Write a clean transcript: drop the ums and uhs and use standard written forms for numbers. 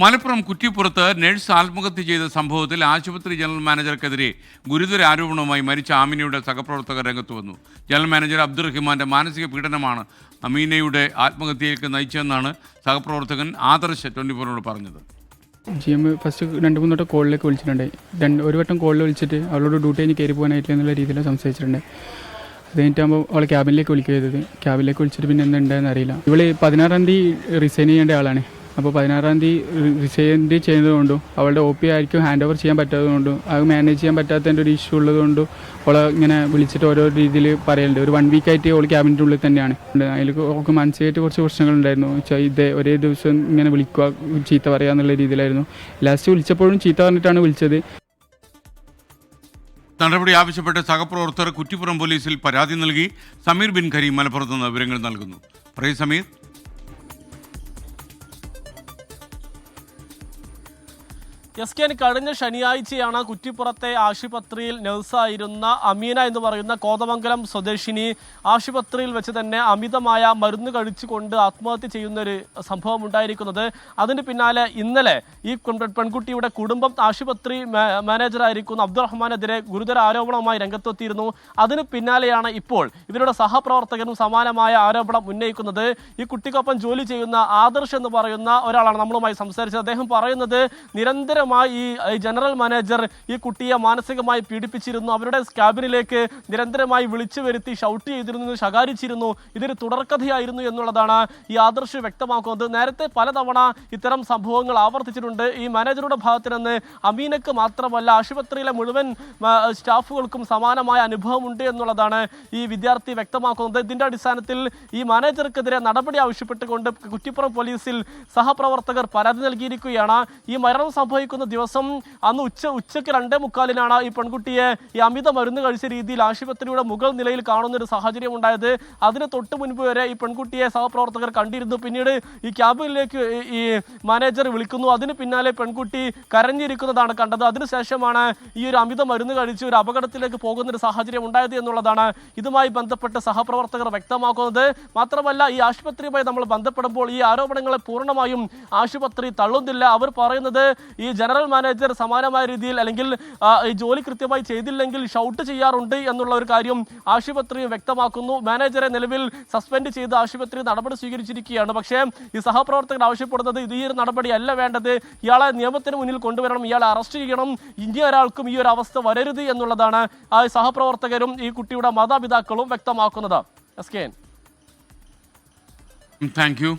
Malappuram കുറ്റിപ്പുറത്ത് nurse ആത്മഹത്യ ചെയ്ത സംഭവത്തിൽ ആശുപത്രി ജനറൽ മാനേജർക്കെതിരെ ഗുരുതര ആരോപണവുമായി മരിച്ച ആമിനയുടെ സഹപ്രവർത്തകർ രംഗത്ത് വന്നു. ജനറൽ മാനേജർ അബ്ദുറഹിമാന്റെ മാനസിക പീഡനമാണ് അമീനയുടെ ആത്മഹത്യയിലേക്ക് നയിച്ചതെന്നാണ് സഹപ്രവർത്തകൻ ആദർശ് 24 പറഞ്ഞത്. GM ഫസ്റ്റ് 2-3 വട്ടം കോളിലേക്ക് വിളിച്ചിട്ടുണ്ടായി. ഒരു വട്ടം കോളിൽ വിളിച്ചിട്ട് അവളോട് ഡ്യൂട്ടി കഴിഞ്ഞ് കയറി പോകാനായിട്ടില്ല എന്നുള്ള രീതിയിൽ സംസാരിച്ചിട്ടുണ്ട്. അത് കഴിഞ്ഞിട്ടാകുമ്പോൾ അവളെ ക്യാബിനിലേക്ക് വിളിക്കുക ചെയ്തത്. ക്യാബിനിലേക്ക് വിളിച്ചിട്ട് പിന്നെ എന്തുണ്ടായെന്ന് അറിയില്ല. ഇവള് 16-ാം തീയതി റിസൈൻ ചെയ്യേണ്ട ആളാണ്. അപ്പോൾ 16-ാം തീയതി റിസൈൻ ചെയ്യുന്നതുകൊണ്ടും അവളുടെ OP ആയിരിക്കും ഹാൻഡ് ഓവർ ചെയ്യാൻ പറ്റാത്തതുകൊണ്ടും അത് മാനേജ് ചെയ്യാൻ പറ്റാത്തതിൻ്റെ ഒരു ഇഷ്യൂ ഉള്ളതുകൊണ്ടും അവളെ ഇങ്ങനെ വിളിച്ചിട്ട് ഓരോ രീതിയിൽ പറയലുണ്ട്. ഒരു 1 വീക്കായിട്ട് അവൾ ക്യാബിൻ്റെ ഉള്ളിൽ തന്നെയാണ്. അതിൽ അവൾക്ക് മാനസികമായിട്ട് കുറച്ച് പ്രശ്നങ്ങളുണ്ടായിരുന്നു. ഇതേ ഒരേ ദിവസം ഇങ്ങനെ വിളിക്കുക, ചീത്ത പറയുക എന്നുള്ള രീതിയിലായിരുന്നു. ലാസ്റ്റ് വിളിച്ചപ്പോഴും ചീത്ത പറഞ്ഞിട്ടാണ് വിളിച്ചത്. നടപടി ആവശ്യപ്പെട്ട് സഹപ്രവർത്തകർ കുറ്റിപ്പുറം പോലീസിൽ പരാതി നൽകി. സമീർ ബിൻ കരീം മലപ്പുറത്ത് നിന്ന് വിവരങ്ങൾ നൽകുന്നു. പറയൂ സമീർ. കഴിഞ്ഞ ശനിയാഴ്ചയാണ് കുറ്റിപ്പുറത്തെ ആശുപത്രിയിൽ നഴ്സായിരുന്ന അമീന എന്ന് പറയുന്ന കോതമംഗലം സ്വദേശിനി ആശുപത്രിയിൽ വെച്ച് തന്നെ അമിതമായ മരുന്ന് കഴിച്ചുകൊണ്ട് ആത്മഹത്യ ചെയ്യുന്നൊരു സംഭവം ഉണ്ടായിരിക്കുന്നത്. അതിന് പിന്നാലെ ഇന്നലെ ഈ പെൺകുട്ടിയുടെ കുടുംബം ആശുപത്രി മാനേജറായിരിക്കുന്ന അബ്ദുറഹ്മാനെതിരെ ഗുരുതര ആരോപണവുമായി രംഗത്തെത്തിയിരുന്നു. അതിന് പിന്നാലെയാണ് ഇപ്പോൾ ഇവരുടെ സഹപ്രവർത്തകരും സമാനമായ ആരോപണം ഉന്നയിക്കുന്നത്. ഈ കുട്ടിക്കൊപ്പം ജോലി ചെയ്യുന്ന ആദർശ് എന്ന് പറയുന്ന ഒരാളാണ് നമ്മളുമായി സംസാരിച്ചത്. അദ്ദേഹം പറയുന്നത് നിരന്തരം ഈ ജനറൽ മാനേജർ ഈ കുട്ടിയെ മാനസികമായി പീഡിപ്പിച്ചിരുന്നു. അവരുടെ ക്യാബിനിലേക്ക് നിരന്തരമായി വിളിച്ചു വരുത്തി ഷൗട്ട് ചെയ്തിരുന്നു, ശകാരിച്ചിരുന്നു. ഇതൊരു തുടർക്കഥയായിരുന്നു എന്നുള്ളതാണ് ഈ ആദർശ് വ്യക്തമാക്കുന്നത്. നേരത്തെ പലതവണ ഇത്തരം സംഭവങ്ങൾ ആവർത്തിച്ചിട്ടുണ്ട്. ഈ മാനേജറുടെ ഭാഗത്ത് നിന്ന് അമീനക്ക് മാത്രമല്ല ആശുപത്രിയിലെ മുഴുവൻ സ്റ്റാഫുകൾക്കും സമാനമായ അനുഭവമുണ്ട് എന്നുള്ളതാണ് ഈ വിദ്യാർത്ഥി വ്യക്തമാക്കുന്നത്. ഇതിന്റെ അടിസ്ഥാനത്തിൽ ഈ മാനേജർക്കെതിരെ നടപടി ആവശ്യപ്പെട്ടുകൊണ്ട് കുറ്റിപ്പുറം പോലീസിൽ സഹപ്രവർത്തകർ പരാതി നൽകിയിരിക്കുകയാണ്. ഈ മരണം സംഭവിക്കുന്ന ദിവസം അന്ന് ഉച്ചയ്ക്ക് 2:45 ഈ പെൺകുട്ടിയെ ഈ അമിത മരുന്ന് കഴിച്ച രീതിയിൽ ആശുപത്രിയുടെ മുകൾ നിലയിൽ കാണുന്ന ഒരു സാഹചര്യം ഉണ്ടായത്. അതിന് തൊട്ട് മുൻപ് വരെ ഈ പെൺകുട്ടിയെ സഹപ്രവർത്തകർ കണ്ടിരുന്നു. പിന്നീട് ഈ ക്യാബിനിലേക്ക് ഈ മാനേജർ വിളിക്കുന്നു. അതിന് പിന്നാലെ പെൺകുട്ടി കരഞ്ഞിരിക്കുന്നതാണ് കണ്ടത്. അതിനുശേഷമാണ് ഈ ഒരു അമിത മരുന്ന് കഴിച്ച് ഒരു അപകടത്തിലേക്ക് പോകുന്ന ഒരു സാഹചര്യം ഉണ്ടായത് എന്നുള്ളതാണ് ഇതുമായി ബന്ധപ്പെട്ട് സഹപ്രവർത്തകർ വ്യക്തമാക്കുന്നത്. മാത്രമല്ല ഈ ആശുപത്രിയുമായി നമ്മൾ ബന്ധപ്പെടുമ്പോൾ ഈ ആരോപണങ്ങളെ പൂർണ്ണമായും ആശുപത്രി തള്ളുന്നില്ല. അവർ പറയുന്നത് ഈ ജനറൽ മാനേജർ സമാനമായ രീതിയിൽ അല്ലെങ്കിൽ ഈ ജോലി കൃത്യമായി ചെയ്തില്ലെങ്കിൽ ഷൗട്ട് ചെയ്യാറുണ്ട് എന്നുള്ള ഒരു കാര്യം ആശുപത്രി വ്യക്തമാക്കുന്നു. മാനേജറെ നിലവിൽ സസ്പെൻഡ് ചെയ്ത് ആശുപത്രി നടപടി സ്വീകരിച്ചിരിക്കുകയാണ്. പക്ഷേ ഈ സഹപ്രവർത്തകർ ആവശ്യപ്പെടുന്നത് ഈ ഒരു നടപടിയല്ല വേണ്ടത്. ഇയാളെ നിയമത്തിന് മുന്നിൽ കൊണ്ടുവരണം, ഇയാളെ അറസ്റ്റ് ചെയ്യണം, ഇനി ഒരാൾക്കും ഈ ഒരു അവസ്ഥ വരരുത് എന്നുള്ളതാണ് ആ സഹപ്രവർത്തകരും ഈ കുട്ടിയുടെ മാതാപിതാക്കളും വ്യക്തമാക്കുന്നത്. Thank you.